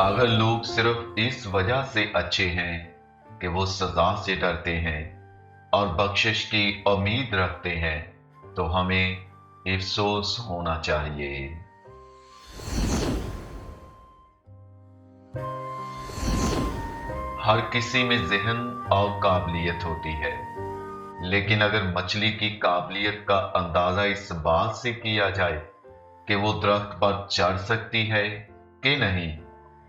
अगर लोग सिर्फ इस वजह से अच्छे हैं कि वो सजा से डरते हैं और बख्शिश की उम्मीद रखते हैं, तो हमें अफसोस होना चाहिए। हर किसी में ज़हन और काबिलियत होती है, लेकिन अगर मछली की काबिलियत का अंदाजा इस बात से किया जाए कि वो दरख्त पर चढ़ सकती है कि नहीं,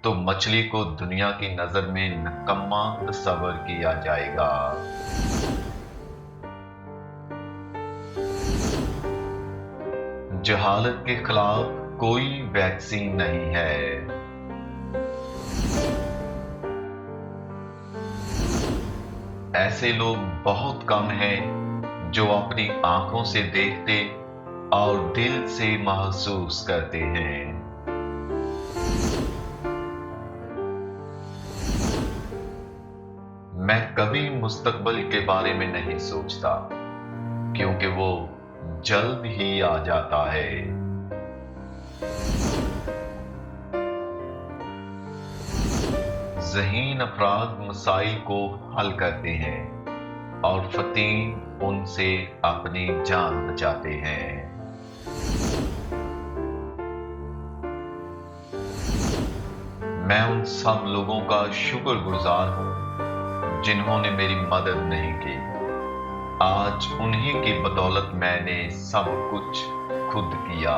तो मछली को दुनिया की नजर में निकम्मा तस्वर किया जाएगा। जहालत के खिलाफ कोई वैक्सीन नहीं है। ऐसे लोग बहुत कम हैं जो अपनी आंखों से देखते और दिल से महसूस करते हैं। मैं कभी मुस्तकबिल के बारे में नहीं सोचता, क्योंकि वो जल्द ही आ जाता है। ज़हीन अफराद मसाइल को हल करते हैं और फतीन उनसे अपनी जान बचाते हैं। मैं उन सब लोगों का शुक्रगुजार हूं जिन्होंने मेरी मदद नहीं की। आज उन्हीं की बदौलत मैंने सब कुछ खुद किया।